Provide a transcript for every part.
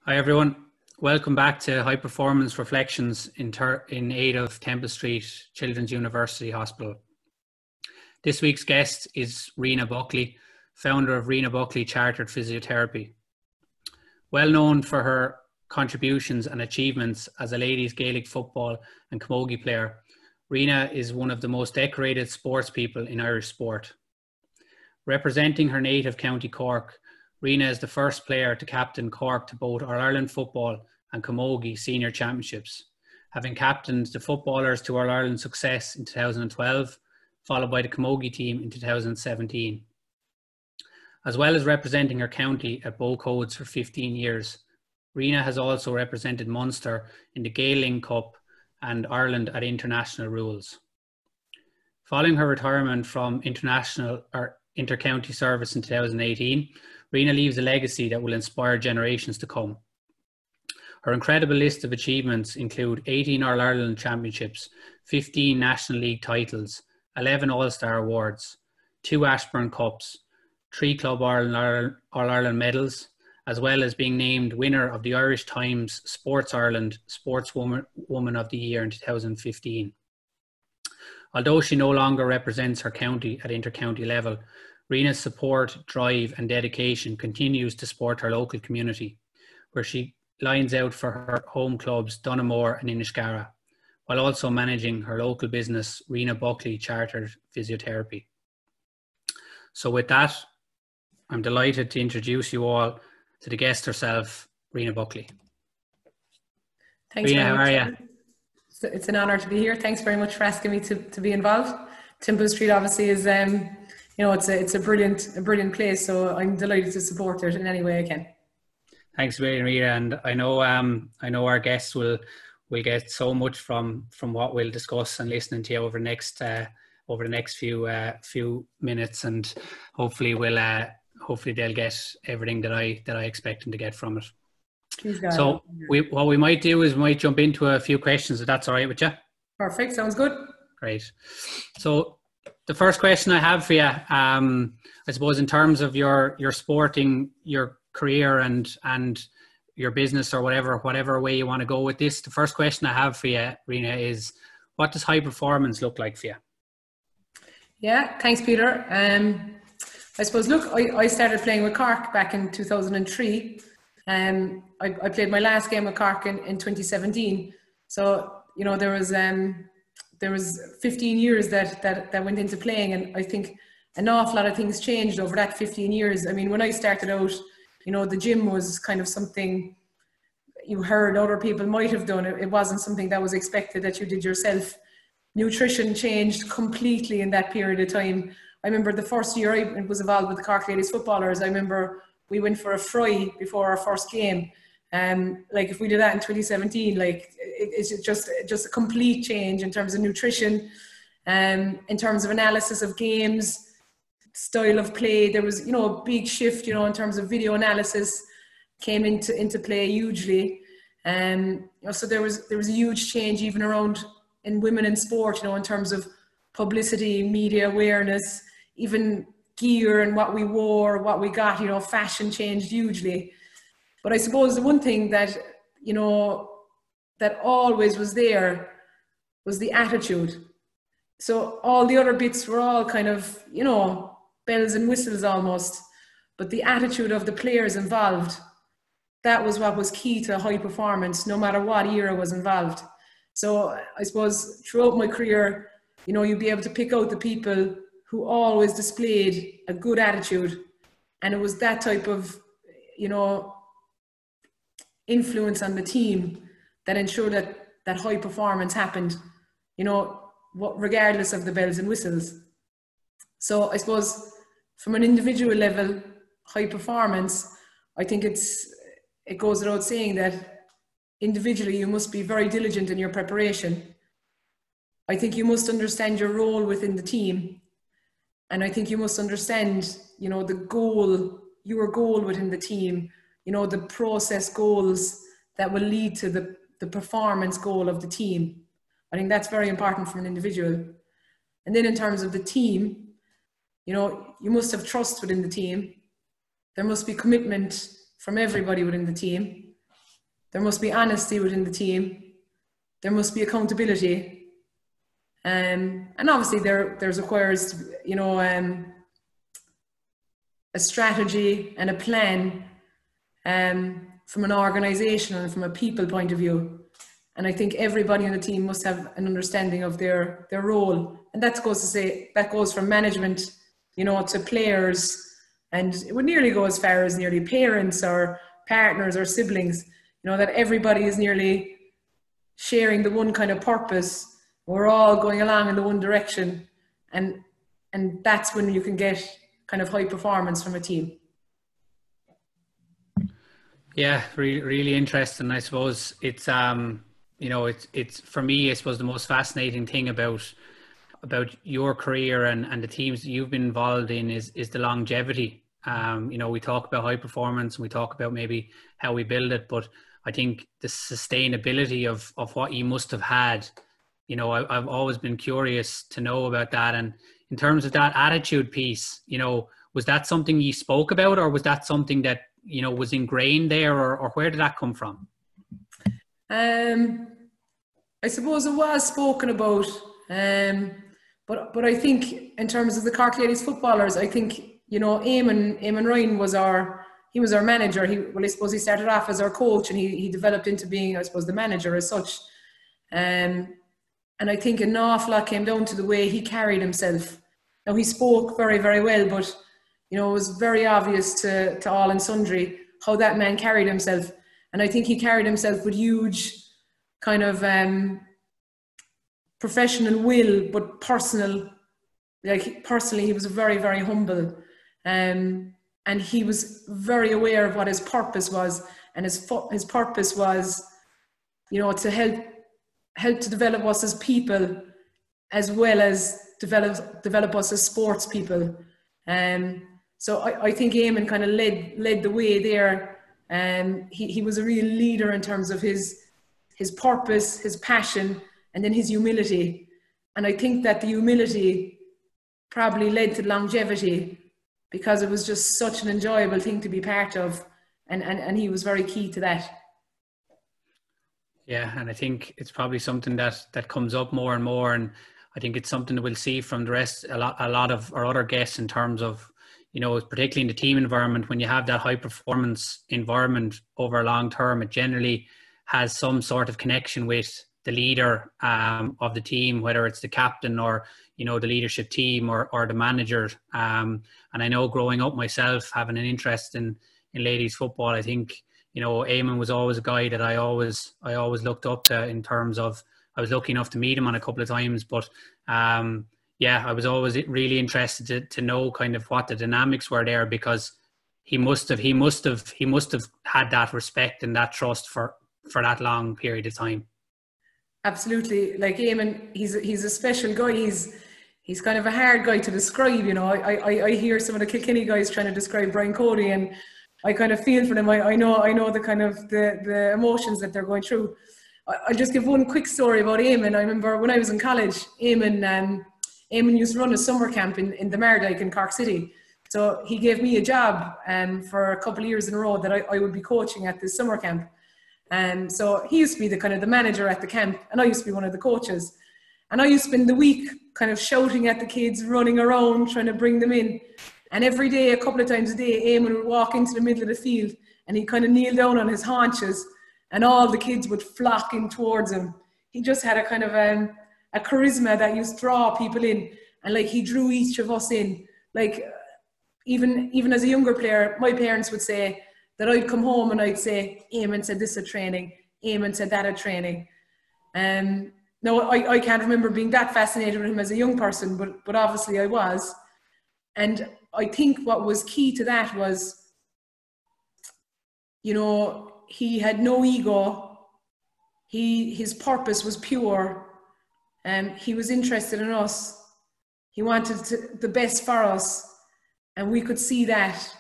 Hi everyone, welcome back to High Performance Reflections in aid of Temple Street Children's University Hospital. This week's guest is Rena Buckley, founder of Rena Buckley Chartered Physiotherapy. Well known for her contributions and achievements as a ladies Gaelic football and Camogie player, Rena is one of the most decorated sports people in Irish sport. Representing her native county Cork, Rena is the first player to captain Cork to both Ireland football and Camogie senior championships, having captained the footballers to All-Ireland success in 2012, followed by the Camogie team in 2017. As well as representing her county at both codes for 15 years, Rena has also represented Munster in the Gaelic Cup and Ireland at international rules. Following her retirement from international or inter-county service in 2018, Rena leaves a legacy that will inspire generations to come. Her incredible list of achievements include 18 All-Ireland championships, 15 National League titles, 11 All-Star awards, 2 Ashbourne Cups, 3 Club All-Ireland medals, as well as being named winner of the Irish Times Sports Ireland Sportswoman of the Year in 2015. Although she no longer represents her county at inter-county level, Rena's support, drive and dedication continues to support her local community, where she lines out for her home clubs Donaghmore and Inniscarra, while also managing her local business, Rena Buckley Chartered Physiotherapy. So with that, I'm delighted to introduce you all to the guest herself, Rena Buckley. Thanks, Rena, how are you? It's an honour to be here. Thanks very much for asking me to be involved. Temple Street obviously is, it's a brilliant place, so I'm delighted to support it in any way I can. Thanks, Rena, and I know our guests will get so much from what we'll discuss and listening to you over the next few minutes, and hopefully they'll get everything that I expect them to get from it. Please, God. So what we might do is we might jump into a few questions, if that's all right with you. Perfect, sounds good. Great. So the first question I have for you, I suppose in terms of your sporting, your career and your business or whatever way you want to go with this, the first question I have for you, Rena, is what does high performance look like for you? Yeah, thanks, Peter. I suppose, look, I started playing with Cork back in 2003. I played my last game with Cork in 2017. So, there was 15 years that went into playing, and I think an awful lot of things changed over that 15 years. I mean, when I started out, the gym was kind of something you heard other people might have done. It wasn't something that was expected that you did yourself. Nutrition changed completely in that period of time. I remember the first year I was involved with the Cork Ladies footballers, I remember we went for a fry before our first game. If we did that in 2017, it's just a complete change in terms of nutrition, in terms of analysis of games, style of play. There was, a big shift, in terms of video analysis came into play hugely. So there was a huge change even around in women in sport, in terms of publicity, media awareness, even gear and what we wore, what we got, fashion changed hugely. But I suppose the one thing that, that always was there was the attitude. So all the other bits were all kind of, bells and whistles almost. But the attitude of the players involved, that was what was key to high performance, no matter what era was involved. So I suppose throughout my career, you'd be able to pick out the people who always displayed a good attitude. And it was that type of, influence on the team that ensured that high performance happened, regardless of the bells and whistles. So I suppose from an individual level, high performance, I think it goes without saying that individually you must be very diligent in your preparation. I think you must understand your role within the team. And I think you must understand, the goal, your goal within the team, the process goals that will lead to the performance goal of the team. I think that's very important for an individual. And then in terms of the team, you must have trust within the team. There must be commitment from everybody within the team. there must be honesty within the team, there must be accountability, and obviously there's requires, you know, a strategy and a plan from an organisation and from a people point of view. And I think everybody on the team must have an understanding of their role. And that goes from management, you know, to players, and it would nearly go as far as nearly parents or partners or siblings, you know, that everybody is nearly sharing the one kind of purpose. We're all going along in the one direction. And that's when you can get kind of high performance from a team. Yeah, really interesting. I suppose it's you know, it's for me, I suppose the most fascinating thing about your career and the teams that you've been involved in is the longevity. You know, we talk about high performance and we talk about maybe how we build it, but I think the sustainability of what you must have had, you know, I've always been curious to know about that. And in terms of that attitude piece, you know, was that something you spoke about, or was that something that, you know, was ingrained there, or where did that come from? I suppose it was spoken about, but I think in terms of the Cork Ladies footballers, I think, you know, Eamon Ryan was our manager. I suppose he started off as our coach, and he developed into being, I suppose, the manager as such. And I think an awful lot came down to the way he carried himself. Now, he spoke very, very well, but, you know, it was very obvious to all and sundry how that man carried himself. And I think he carried himself with huge kind of professional will, but personally, he was very, very humble. And he was very aware of what his purpose was. And his purpose was, you know, to help to develop us as people, as well as develop us as sports people. So I think Eamon kind of led the way there. He was a real leader in terms of his purpose, his passion, and then his humility. And I think that the humility probably led to longevity, because it was just such an enjoyable thing to be part of. And he was very key to that. Yeah, and I think it's probably something that comes up more and more. And I think it's something that we'll see from the rest, a lot of our other guests, in terms of, you know, particularly in the team environment, when you have that high performance environment over a long term, it generally has some sort of connection with the leader of the team, whether it's the captain or, you know, the leadership team or the manager. And I know growing up myself, having an interest in ladies football, I think, you know, Eamon was always a guy that I always looked up to, in terms of, I was lucky enough to meet him on a couple of times, but yeah, I was always really interested to know kind of what the dynamics were there, because he must have had that respect and that trust for that long period of time. Absolutely. Like Eamon, he's a special guy. He's kind of a hard guy to describe, you know. I hear some of the Kilkenny guys trying to describe Brian Cody, and I kind of feel for them. I know the kind of the emotions that they're going through. I'll just give one quick story about Eamon. I remember when I was in college, Eamon used to run a summer camp in the Mardyke in Cork City. So he gave me a job for a couple of years in a row that I would be coaching at this summer camp. So he used to be the kind of the manager at the camp, and I used to be one of the coaches. And I used to spend the week kind of shouting at the kids, running around, trying to bring them in. And every day, a couple of times a day, Eamon would walk into the middle of the field, and he'd kind of kneel down on his haunches, and all the kids would flock in towards him. He just had a kind of a charisma that used to draw people in, and like he drew each of us in. Like even as a younger player, my parents would say that I'd come home and I'd say, Eamon said this at training, Eamon said that at training. No, I can't remember being that fascinated with him as a young person, but obviously I was. And I think what was key to that was, you know, he had no ego. His purpose was pure, and he was interested in us. He wanted the best for us, and we could see that,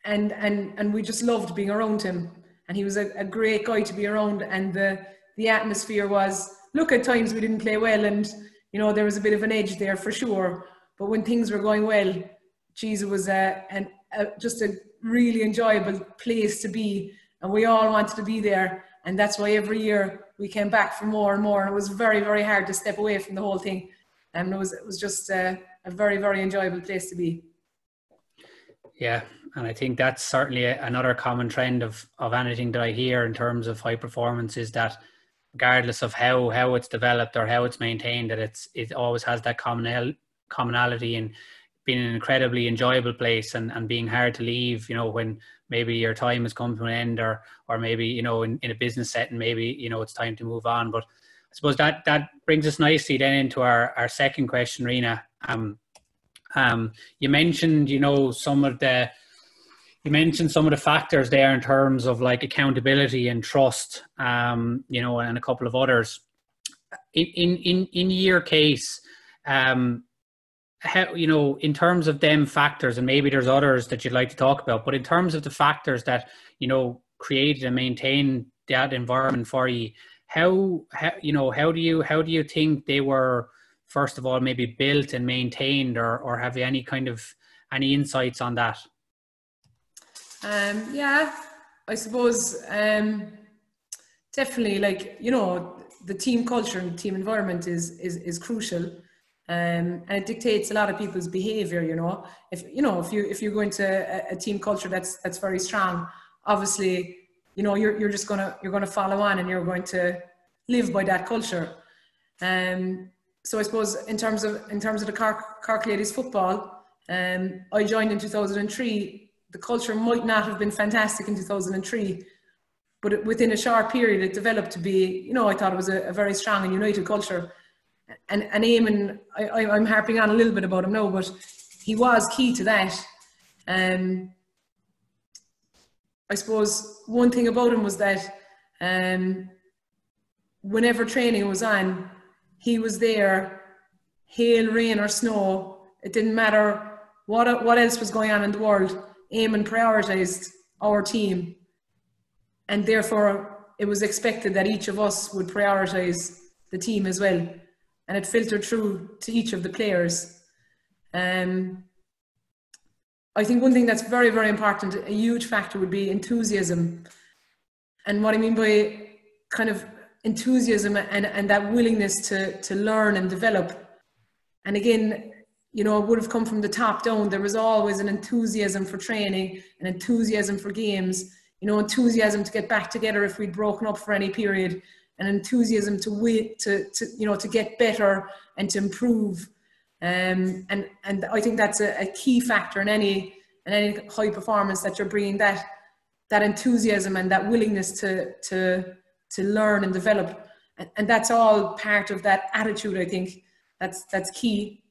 and we just loved being around him. And he was a great guy to be around, and the atmosphere was, look, at times we didn't play well, and you know, there was a bit of an edge there for sure, but when things were going well, geez, it was just a really enjoyable place to be, and we all wanted to be there. And that's why every year we came back for more and more. And it was very, very hard to step away from the whole thing. And it was just a very, very enjoyable place to be. Yeah, and I think that's certainly another common trend of anything that I hear in terms of high performance, is that regardless of how it's developed or how it's maintained, that it always has that commonality in being an incredibly enjoyable place and being hard to leave, you know, when maybe your time has come to an end, or maybe, you know, in a business setting, maybe, you know, it's time to move on. But I suppose that brings us nicely then into our second question, Rena. You mentioned, you know, some of the factors there in terms of like accountability and trust, you know, and a couple of others. In your case, how, you know, in terms of them factors, and maybe there's others that you'd like to talk about, but in terms of the factors that, you know, created and maintained that environment for you, how do you think they were, first of all, maybe built and maintained, or have you any insights on that? Yeah, I suppose definitely, like, you know, the team culture and team environment is crucial, and it dictates a lot of people's behavior. You know, if you go into a team culture that's very strong, obviously, you know, you're gonna follow on, and you're going to live by that culture. So I suppose in terms of the Cork Ladies football, I joined in 2003. The culture might not have been fantastic in 2003, but within a short period, it developed to be, you know, I thought it was a very strong and united culture. And Eamon, I'm harping on a little bit about him now, but he was key to that. I suppose one thing about him was that whenever training was on, he was there, hail, rain or snow. It didn't matter what else was going on in the world. Eamon prioritised our team, and therefore it was expected that each of us would prioritise the team as well, and it filtered through to each of the players. I think one thing that's very, very important, a huge factor, would be enthusiasm. And what I mean by kind of enthusiasm and that willingness to learn and develop. And again, you know, it would have come from the top down. There was always an enthusiasm for training, an enthusiasm for games, you know, enthusiasm to get back together if we'd broken up for any period, an enthusiasm to get better and to improve. And I think that's a key factor in any high performance, that you're bringing that enthusiasm and that willingness to learn and develop. And that's all part of that attitude. I think that's key.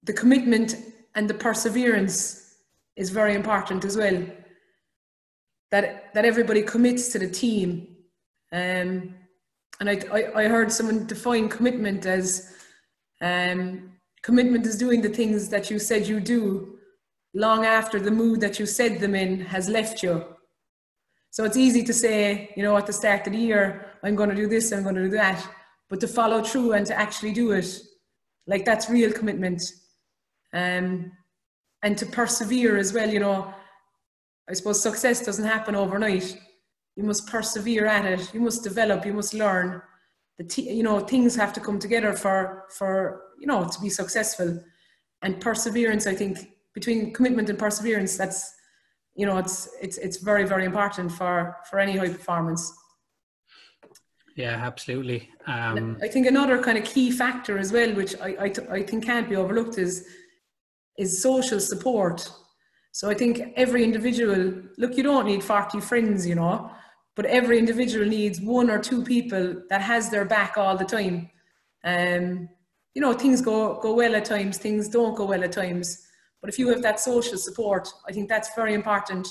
The commitment and the perseverance is very important as well. That everybody commits to the team. And I heard someone define commitment as commitment is doing the things that you said you do long after the mood that you said them in has left you. So it's easy to say, you know, at the start of the year, I'm going to do this, I'm going to do that, but to follow through and to actually do it, like, that's real commitment. And to persevere as well. You know, I suppose success doesn't happen overnight. You must persevere at it. You must develop. You must learn. You know, things have to come together for you know, to be successful. And perseverance, I think, between commitment and perseverance, that's, you know, it's very, very important for any high performance. Yeah, absolutely. I think another kind of key factor as well, which I think can't be overlooked, is social support. So I think every individual, look, you don't need 40 friends, you know, but every individual needs one or two people that has their back all the time. You know, things go well at times, things don't go well at times. But if you have that social support, I think that's very important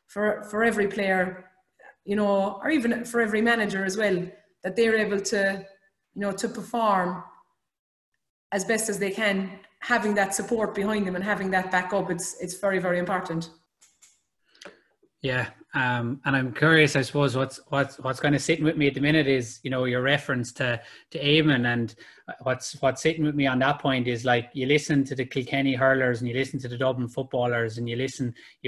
for every player, you know, or even for every manager as well, that they're able to, you know, to perform as best as they can, having that support behind them and having that backup. It's very, very important. Yeah, And I'm curious, I suppose, what's kind of sitting with me at the minute is, you know, your reference to Eamon, and what's sitting with me on that point is, like, you listen to the Kilkenny hurlers and you listen to the Dublin footballers and you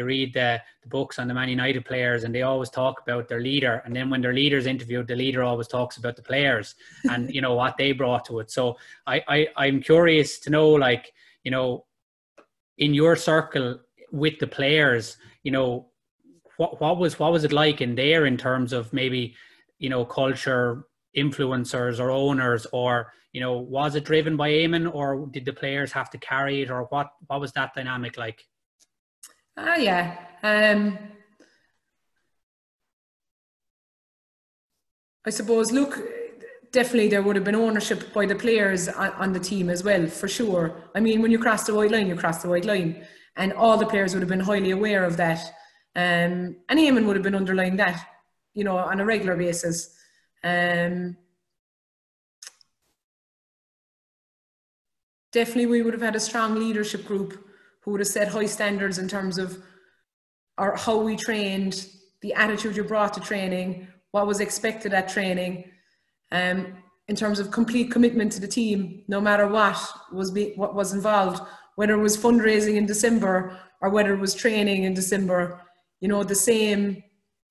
read the books on the Man United players, and they always talk about their leader. And then when their leader's interviewed, the leader always talks about the players and, you know, what they brought to it. So I'm curious to know, like, you know, in your circle with the players, you know, what was it like in there in terms of maybe, you know, culture, influencers or owners, or, you know, was it driven by Eamon, or did the players have to carry it, or what was that dynamic like? Yeah. I suppose, look, definitely there would have been ownership by the players on the team as well, for sure. I mean, when you cross the white line, you cross the white line, and all the players would have been highly aware of that. And Eamon would have been underlying that, you know, on a regular basis. Definitely we would have had a strong leadership group who would have set high standards in terms of how we trained, the attitude you brought to training, what was expected at training, in terms of complete commitment to the team, no matter what was involved, whether it was fundraising in December or whether it was training in December. You know, the same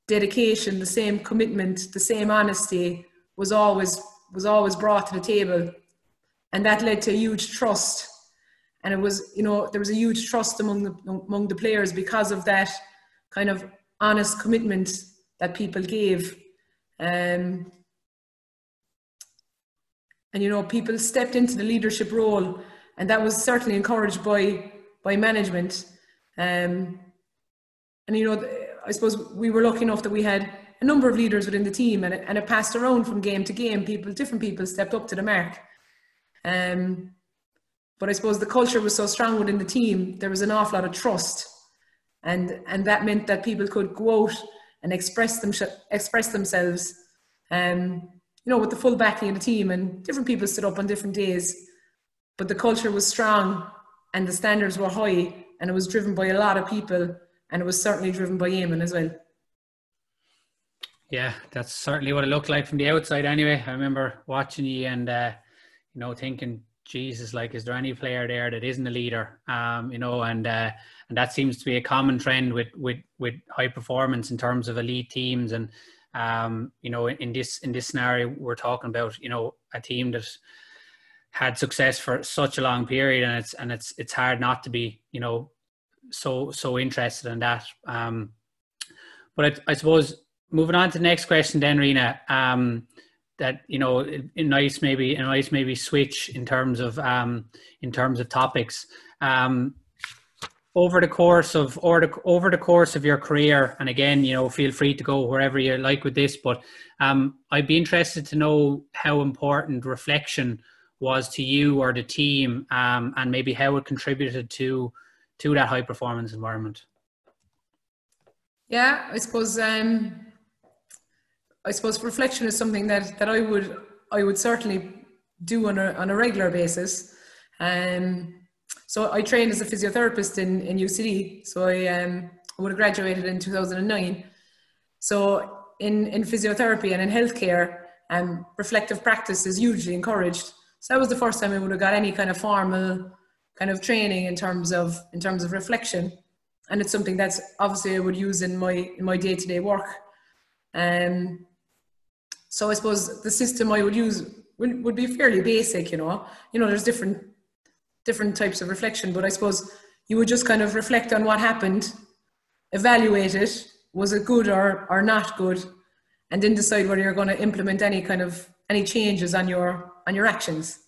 dedication, the same commitment, the same honesty was always brought to the table, and that led to a huge trust. And it was, you know, there was a huge trust among the players because of that kind of honest commitment that people gave. And you know, people stepped into the leadership role, and that was certainly encouraged by management. And, you know, I suppose we were lucky enough that we had a number of leaders within the team, and it passed around from game to game. Different people stepped up to the mark. But I suppose the culture was so strong within the team, there was an awful lot of trust. And that meant that people could go out and express themselves, you know, with the full backing of the team. And different people stood up on different days. But the culture was strong and the standards were high, and it was driven by a lot of people. And it was certainly driven by Eamon as well. Yeah, that's certainly what it looked like from the outside anyway. I remember watching you and, you know, thinking, Jesus, like, is there any player there that isn't a leader? You know, and that seems to be a common trend with high performance in terms of elite teams. And, you know, in this scenario, we're talking about, you know, a team that had success for such a long period, and it's hard not to be, you know, so interested in that. But I suppose moving on to the next question then, Rena, that, you know, a nice maybe switch in terms of topics. Over the course of your career, and again, you know, feel free to go wherever you like with this, but I'd be interested to know how important reflection was to you or the team, and maybe how it contributed to that high performance environment. Yeah, I suppose reflection is something that I would certainly do on a regular basis. So I trained as a physiotherapist in UCD. So I would have graduated in 2009. So in physiotherapy and in healthcare, reflective practice is hugely encouraged. So that was the first time I would have got any kind of formal kind of training in terms of reflection, and it's something that's obviously I would use in my day-to-day work. So I suppose the system I would use would be fairly basic. You know, there's different types of reflection, but I suppose you would just kind of reflect on what happened, evaluate it, was it good or not good, and then decide whether you're going to implement any changes on your actions.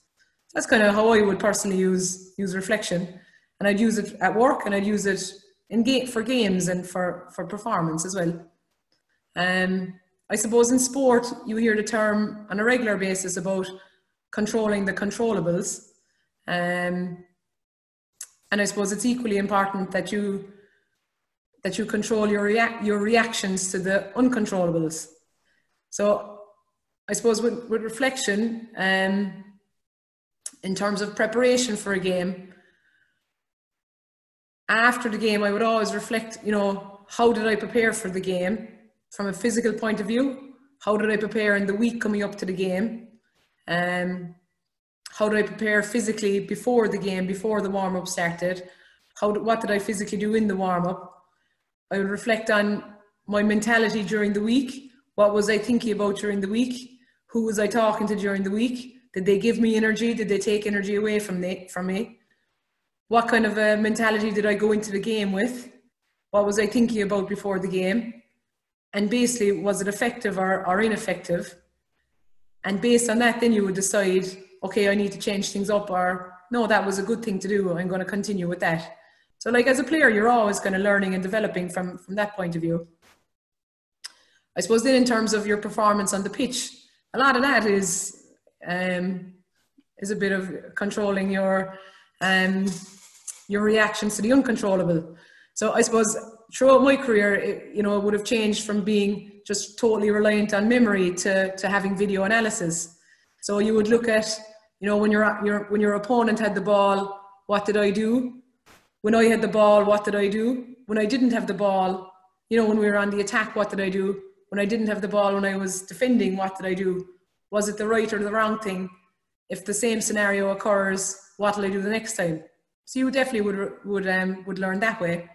That's kind of how I would personally use reflection, and I'd use it at work, and I'd use it for games and for performance as well. I suppose in sport you hear the term on a regular basis about controlling the controllables, and I suppose it's equally important that you control your reactions to the uncontrollables. So I suppose with reflection, in terms of preparation for a game, after the game I would always reflect, you know, how did I prepare for the game from a physical point of view? How did I prepare in the week coming up to the game? How did I prepare physically before the game, before the warm-up started? What did I physically do in the warm-up? I would reflect on my mentality during the week. What was I thinking about during the week? Who was I talking to during the week? Did they give me energy? Did they take energy away from me? What kind of a mentality did I go into the game with? What was I thinking about before the game? And basically, was it effective or ineffective? And based on that, then you would decide, okay, I need to change things up, or no, that was a good thing to do. I'm going to continue with that. So like as a player, you're always kind of learning and developing from that point of view. I suppose then in terms of your performance on the pitch, a lot of that is a bit of controlling your reactions to the uncontrollable. So I suppose throughout my career, it would have changed from being just totally reliant on memory to having video analysis. So you would look at, when your opponent had the ball, what did I do? When I had the ball, what did I do? When I didn't have the ball, when we were on the attack, what did I do? When I didn't have the ball, when I was defending, what did I do? Was it the right or the wrong thing? If the same scenario occurs, what will I do the next time? So you definitely would learn that way.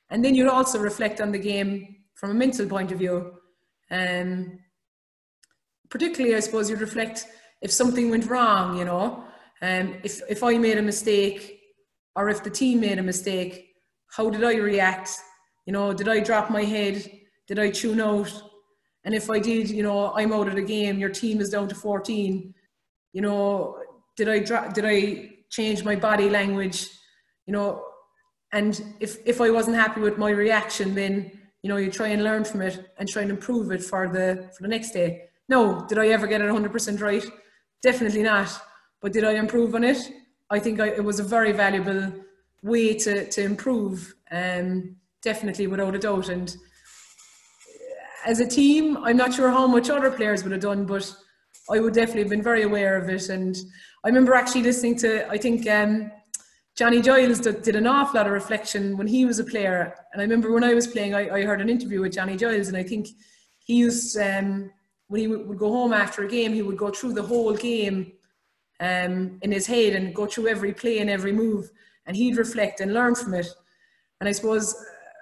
And then you'd also reflect on the game from a mental point of view. Particularly, I suppose, you'd reflect if something went wrong, if I made a mistake or if the team made a mistake, how did I react? Did I drop my head? Did I tune out? And if I did, I'm out of the game, your team is down to 14, did I change my body language? And if I wasn't happy with my reaction, then, you try and learn from it and try and improve it for the next day. No, did I ever get it 100% right? Definitely not. But did I improve on it? I think it was a very valuable way to improve, definitely, without a doubt. And as a team, I'm not sure how much other players would have done, but I would definitely have been very aware of it. And I remember actually listening to, I think, Johnny Giles did an awful lot of reflection when he was a player. And I remember when I was playing, I heard an interview with Johnny Giles, and I think he used, when he would go home after a game, he would go through the whole game in his head and go through every play and every move, and he'd reflect and learn from it. And I suppose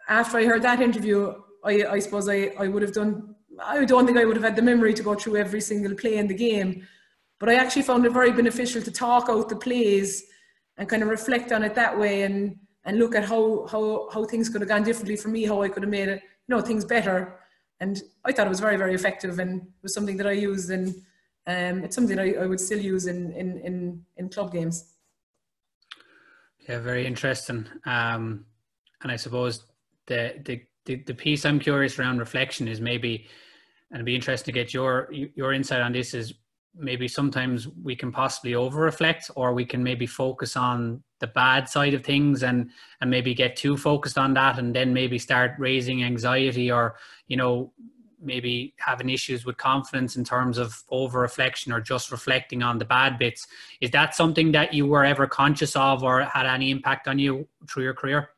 after I heard that interview, I suppose I would have done, I don't think I would have had the memory to go through every single play in the game, but I actually found it very beneficial to talk out the plays and kind of reflect on it that way, and look at how things could have gone differently for me, how I could have made it, things better. And I thought it was very, very effective, and it was something that I used, and it's something that I would still use in club games. Yeah, very interesting. And I suppose the piece I'm curious around reflection is maybe, and it'd be interesting to get your insight on this, is maybe sometimes we can possibly over reflect, or we can maybe focus on the bad side of things and maybe get too focused on that, and then maybe start raising anxiety, or maybe having issues with confidence in terms of over reflection or just reflecting on the bad bits. Is that something that you were ever conscious of or had any impact on you through your career?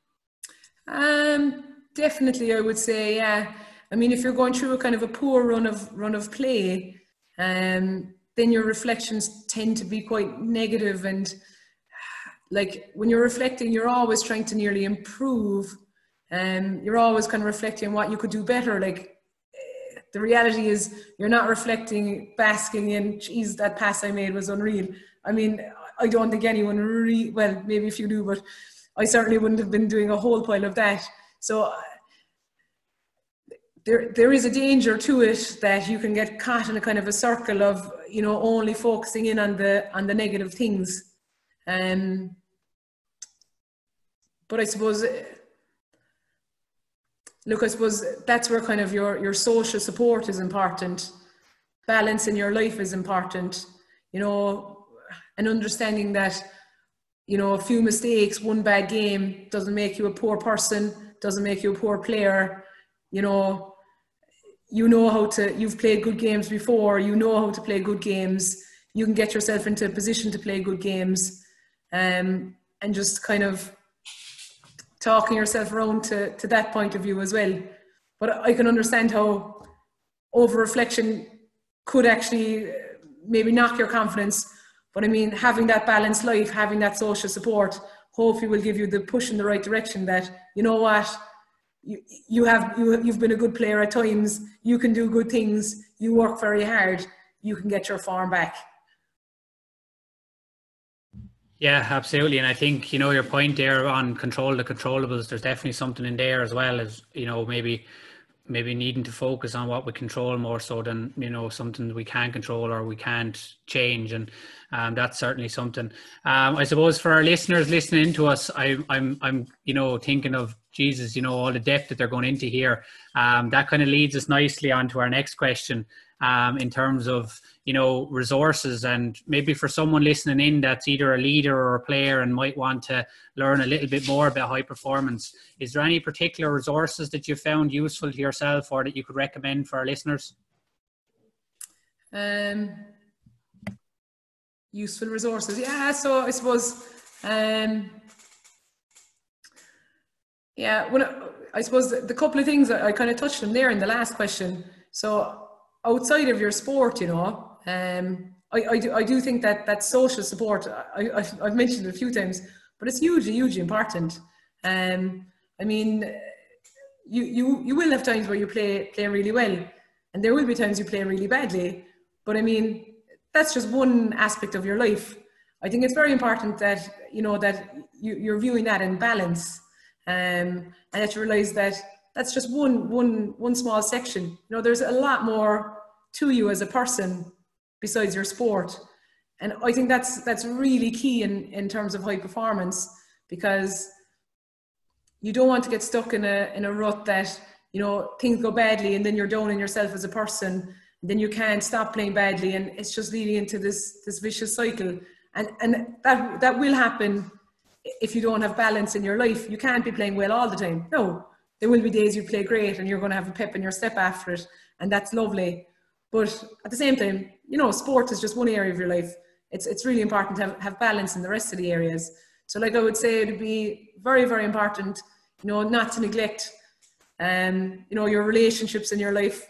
Definitely, I would say, yeah. I mean, if you're going through a kind of a poor run of play, then your reflections tend to be quite negative. And like when you're reflecting, you're always trying to nearly improve. You're always kind of reflecting on what you could do better. Like the reality is you're not reflecting, basking in, geez, that pass I made was unreal. I mean, I don't think anyone really, well, maybe if you do, but I certainly wouldn't have been doing a whole pile of that. So there is a danger to it that you can get caught in a kind of a circle of, only focusing in on the negative things. But I suppose, I suppose that's where kind of your social support is important. Balance in your life is important, and understanding that, a few mistakes, one bad game doesn't make you a poor person, doesn't make you a poor player. You've played good games before, how to play good games. You can get yourself into a position to play good games, and just kind of talking yourself around to that point of view as well. But I can understand how over-reflection could actually maybe knock your confidence. But I mean, having that balanced life, having that social support, hopefully will give you the push in the right direction that, you know what, you've been a good player at times, you can do good things, you work very hard, you can get your form back. Yeah, absolutely. And I think, you know, your point there on control the controllables, there's definitely something in there as well as, you know, maybe needing to focus on what we control more so than, you know, something we can't control or we can't change. And that's certainly something. I suppose for our listeners listening to us, I'm you know, thinking of Jesus, you know, all the depth that they're going into here. That kind of leads us nicely on to our next question. In terms of, you know, resources, and maybe for someone listening in that's either a leader or a player and might want to learn a little bit more about high performance, is there any particular resources that you found useful to yourself or that you could recommend for our listeners? Useful resources, yeah. So I suppose, yeah, I suppose the couple of things I kind of touched on there in the last question. So outside of your sport, you know, I do think that social support, I've mentioned it a few times, but it's hugely important. I mean, you will have times where you play really well, and there will be times you play really badly. But I mean, that's just one aspect of your life. I think it's very important that, you know, that you're viewing that in balance, and that you realize that that's just one small section. You know, there's a lot more to you as a person besides your sport. And I think that's really key in terms of high performance, because you don't want to get stuck in a rut that, you know, things go badly and then you're down on yourself as a person, and then you can't stop playing badly, and it's just leading into this vicious cycle. And that will happen if you don't have balance in your life. You can't be playing well all the time. No, there will be days you play great and you're going to have a pep in your step after it, and that's lovely. But at the same time, you know, sport is just one area of your life. It's really important to have balance in the rest of the areas. So like I would say, it would be very important, you know, not to neglect, you know, your relationships in your life,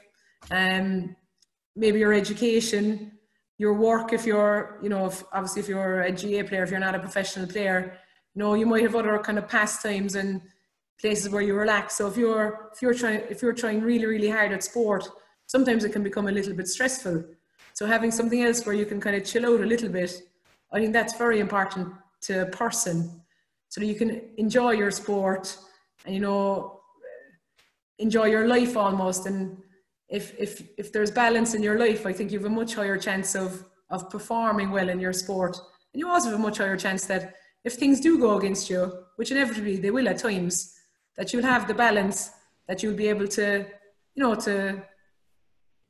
maybe your education, your work. If you're, you know, obviously if you're a GA player, if you're not a professional player, you know, you might have other kind of pastimes and places where you relax. So if you're trying really hard at sport, sometimes it can become a little bit stressful. So having something else where you can kind of chill out a little bit, I think that's very important to a person, so that you can enjoy your sport and, you know, enjoy your life almost. And if there's balance in your life, I think you have a much higher chance of performing well in your sport. And you also have a much higher chance that if things do go against you, which inevitably they will at times, that you'll have the balance, that you'll be able to, you know, to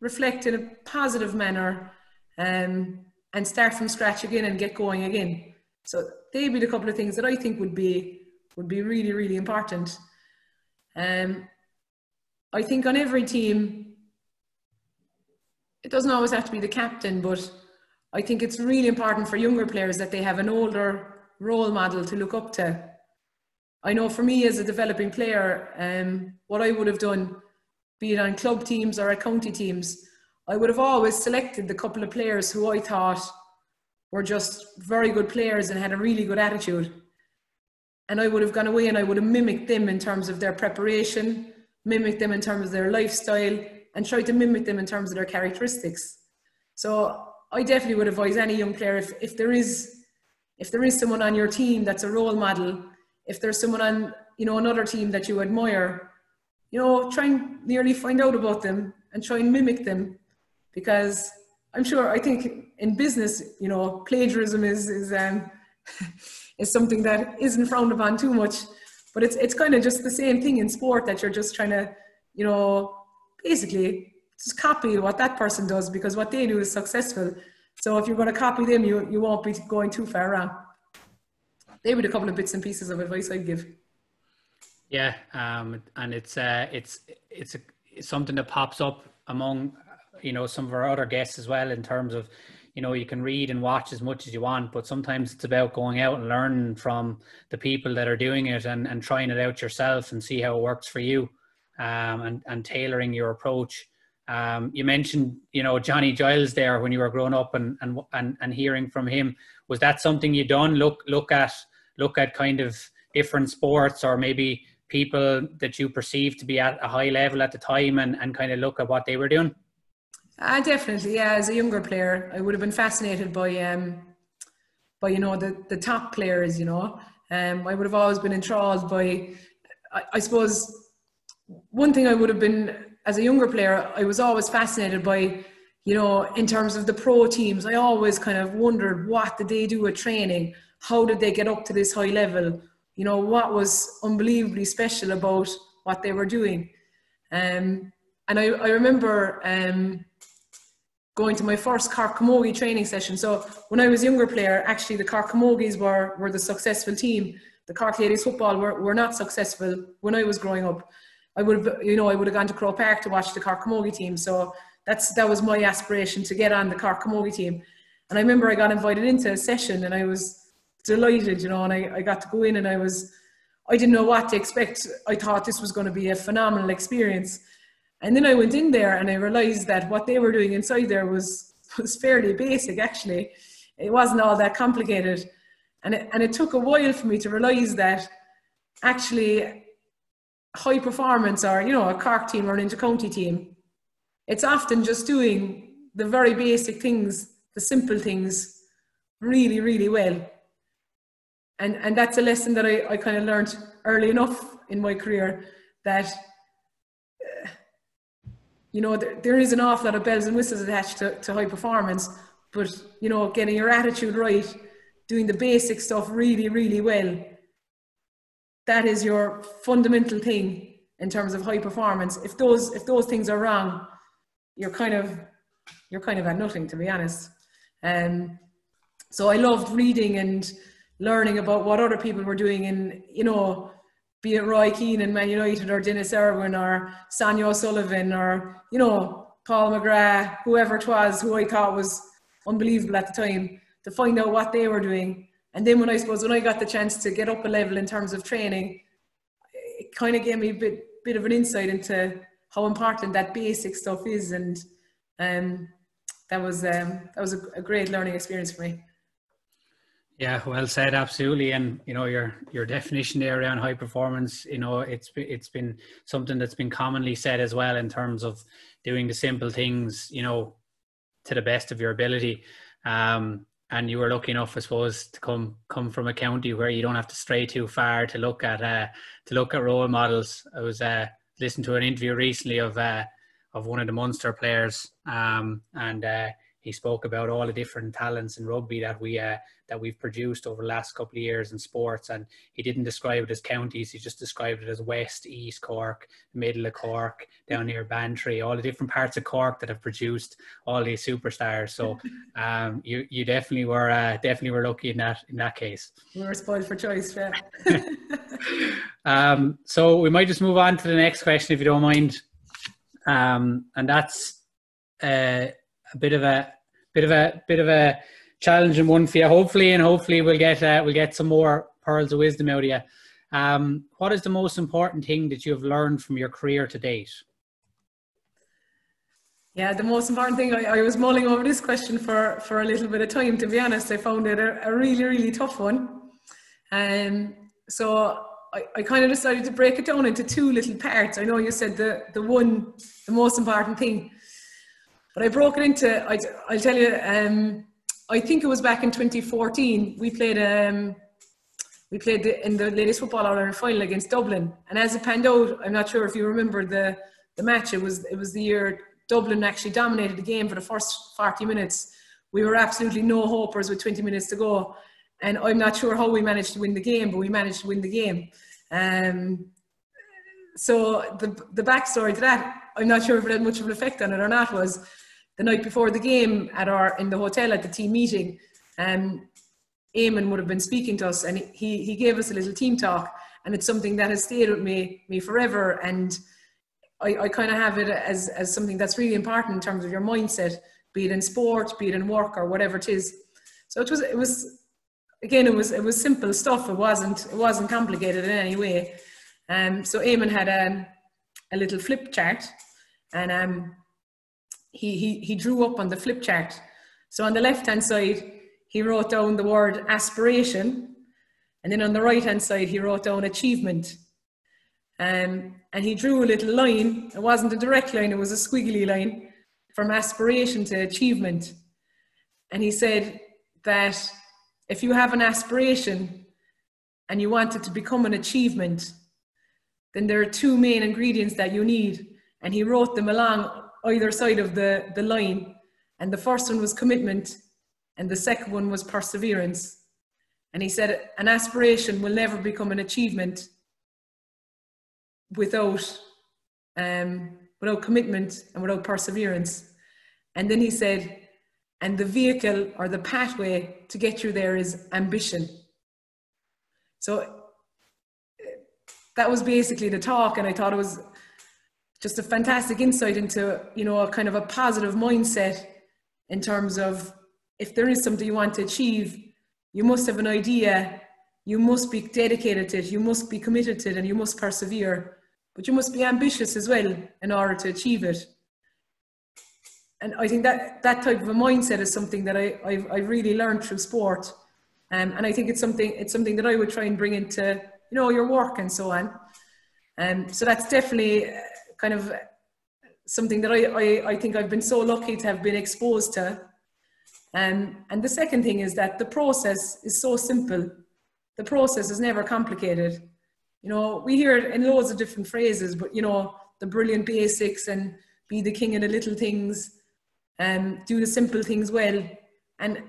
reflect in a positive manner, and start from scratch again and get going again. So they'd be the couple of things that I think would be really important. I think on every team, it doesn't always have to be the captain, but I think it's really important for younger players that they have an older role model to look up to. I know for me as a developing player, what I would have done, be it on club teams or at county teams, I would have always selected the couple of players who I thought were just very good players and had a really good attitude. And I would have gone away and I would have mimicked them in terms of their preparation, mimicked them in terms of their lifestyle, and tried to mimic them in terms of their characteristics. So I definitely would advise any young player, if there is someone on your team that's a role model, if there's someone on, you know, another team that you admire, you know, try and nearly find out about them and try and mimic them. Because I think in business, you know, plagiarism is something that isn't frowned upon too much. But it's kind of just the same thing in sport, that you're just trying to, you know, basically just copy what that person does, because what they do is successful. So if you're going to copy them, you won't be going too far wrong. They were a couple of bits and pieces of advice I'd give. Yeah, and it's something that pops up among, you know, some of our other guests as well, in terms of, you know, you can read and watch as much as you want, but sometimes it's about going out and learning from the people that are doing it and trying it out yourself and see how it works for you, and tailoring your approach. You mentioned, you know, Johnny Giles there when you were growing up and hearing from him. Was that something you done? Look at kind of different sports, or maybe people that you perceived to be at a high level at the time, and kind of look at what they were doing? Definitely, yeah. As a younger player, I would have been fascinated by you know, the top players. You know, I would have always been enthralled by. I suppose one thing I would have been as a younger player, I was always fascinated by, you know, in terms of the pro teams. I always kind of wondered, what did they do at training? How did they get up to this high level? You know, what was unbelievably special about what they were doing? And I remember going to my first Cork Camogie training session. So when I was a younger player, actually the Cork Camogies were the successful team. The Cork Ladies football were not successful when I was growing up. I would have gone to Croke Park to watch the Cork Camogie team. So that was my aspiration, to get on the Cork Camogie team. And I remember I got invited into a session and I was delighted, you know, and I got to go in, and I didn't know what to expect. I thought this was going to be a phenomenal experience. And then I went in there and I realized that what they were doing inside there was fairly basic, actually. It wasn't all that complicated. And it took a while for me to realize that actually high performance, or, you know, a Cork team or an inter-county team, it's often just doing the very basic things, the simple things, really, really well. And that's a lesson that I kind of learned early enough in my career, that you know, there is an awful lot of bells and whistles attached to high performance, but, you know, getting your attitude right, doing the basic stuff really, really well, that is your fundamental thing in terms of high performance. If those things are wrong, you're kind of at nothing, to be honest. So I loved reading and learning about what other people were doing, and, you know, be it Roy Keane in Man United, or Dennis Irwin, or Sonia O'Sullivan, or, you know, Paul McGrath, whoever it was, who I thought was unbelievable at the time, to find out what they were doing. And then when I got the chance to get up a level in terms of training, it kind of gave me a bit of an insight into how important that basic stuff is. And that was a great learning experience for me. Yeah, well said, absolutely. And, you know, your definition there around high performance, you know, it's been something that's been commonly said as well, in terms of doing the simple things, you know, to the best of your ability. And you were lucky enough, I suppose, to come from a county where you don't have to stray too far to look at role models. I was listening to an interview recently of one of the Munster players, and he spoke about all the different talents in rugby that we've produced over the last couple of years in sports. And he didn't describe it as counties, he just described it as West, East Cork, middle of Cork, down near Bantry, all the different parts of Cork that have produced all these superstars. So you definitely were lucky in that case. We were spoiled for choice, yeah. So we might just move on to the next question, if you don't mind. And that's a bit of a challenging one for you, hopefully we'll get some more pearls of wisdom out of you. What is the most important thing that you've learned from your career to date? Yeah, the most important thing, I was mulling over this question for a little bit of time, to be honest. I found it a really, really tough one. So I kind of decided to break it down into two little parts. I know you said the most important thing, but I broke it into, I'll tell you, I think it was back in 2014, we played in the Ladies Football All-Ireland final against Dublin. And as it panned out, I'm not sure if you remember the match, it was the year Dublin actually dominated the game for the first 40 minutes. We were absolutely no-hopers with 20 minutes to go. And I'm not sure how we managed to win the game, but we managed to win the game. So the backstory to that, I'm not sure if it had much of an effect on it or not, was the night before the game in the hotel at the team meeting, Eamon would have been speaking to us, and he gave us a little team talk, and it's something that has stayed with me forever. And I kind of have it as something that's really important in terms of your mindset, be it in sport, be it in work, or whatever it is. So it was again, it was simple stuff. It wasn't complicated in any way. So Eamon had a little flip chart, and he drew up on the flip chart. So on the left-hand side, he wrote down the word aspiration, and then on the right-hand side, he wrote down achievement. And he drew a little line. It wasn't a direct line, it was a squiggly line from aspiration to achievement. And he said that if you have an aspiration and you want it to become an achievement, then there are two main ingredients that you need. And he wrote them along either side of the line. And the first one was commitment, and the second one was perseverance. And he said an aspiration will never become an achievement without commitment and without perseverance. And then he said, and the vehicle or the pathway to get you there is ambition. So that was basically the talk, and I thought it was just a fantastic insight into, a kind of a positive mindset in terms of, if there is something you want to achieve, you must have an idea, you must be dedicated to it, you must be committed to it, and you must persevere, but you must be ambitious as well in order to achieve it. And I think that type of a mindset is something that I really learned through sport, and I think it's something that I would try and bring into your work and so on. So that's definitely kind of something that I think I've been so lucky to have been exposed to. And the second thing is that the process is so simple. The process is never complicated. We hear it in loads of different phrases, but the brilliant basics and be the king of the little things, do the simple things well. And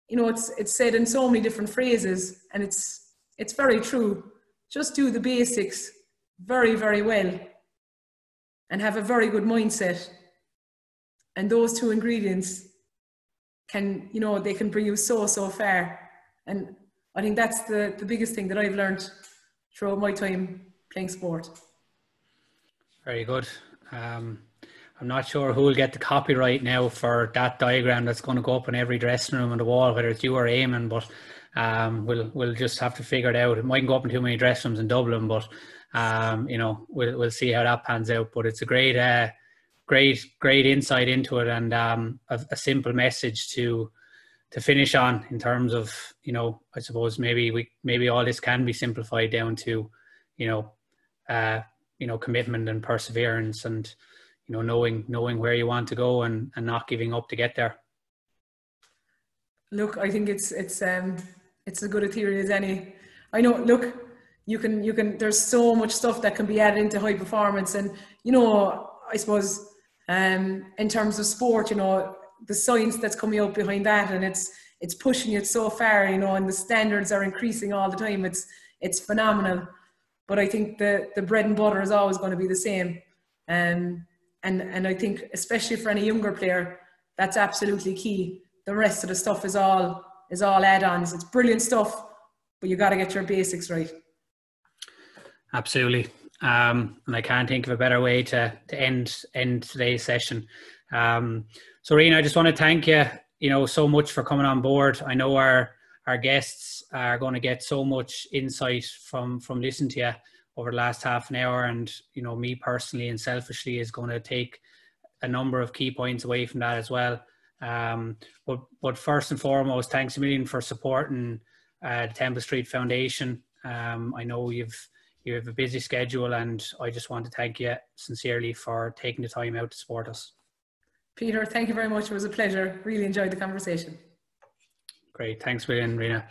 it's said in so many different phrases, and it's very true. Just do the basics very, very well and have a very good mindset. And those two ingredients can, they can bring you so far. And I think that's the biggest thing that I've learned throughout my time playing sport. Very good. I'm not sure who will get the copyright now for that diagram that's going to go up in every dressing room on the wall, whether it's you or Eamon, but we'll just have to figure it out. It mightn't go up in too many dressing rooms in Dublin, but we'll see how that pans out. But it's a great insight into it, and a simple message to finish on in terms of, I suppose maybe all this can be simplified down to, commitment and perseverance, and knowing where you want to go and not giving up to get there. Look, I think it's as good a theory as any. I know. Look, you can. There's so much stuff that can be added into high performance, and I suppose in terms of sport, the science that's coming out behind that, and it's pushing it so far, and the standards are increasing all the time. It's phenomenal. But I think the bread and butter is always going to be the same. And I think, especially for any younger player, that's absolutely key. The rest of the stuff is all add-ons. It's brilliant stuff, but you got to get your basics right. Absolutely. And I can't think of a better way to end today's session. So Rena, I just want to thank you, so much for coming on board. I know our guests are going to get so much insight from listening to you over the last half an hour, and me personally and selfishly is going to take a number of key points away from that as well. But first and foremost, thanks a million for supporting the Temple Street Foundation. I know you have a busy schedule, and I just want to thank you sincerely for taking the time out to support us. Peter, thank you very much. It was a pleasure. Really enjoyed the conversation. Great. Thanks, William, Rena.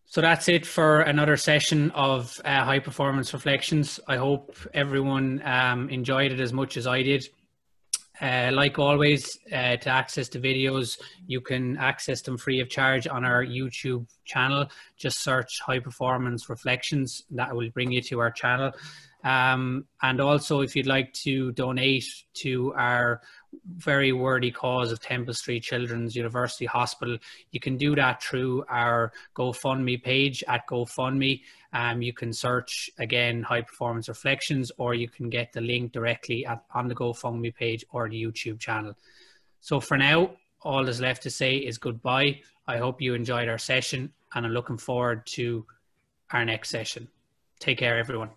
So that's it for another session of High Performance Reflections. I hope everyone enjoyed it as much as I did. Like always, to access the videos, you can access them free of charge on our YouTube channel. Just search High Performance Reflections. That will bring you to our channel. And also, if you'd like to donate to our very worthy cause of Temple Street Children's University Hospital, you can do that through our GoFundMe page at GoFundMe. You can search, again, High Performance Reflections, or you can get the link directly on the GoFundMe page or the YouTube channel. So for now, all that's left to say is goodbye. I hope you enjoyed our session, and I'm looking forward to our next session. Take care, everyone.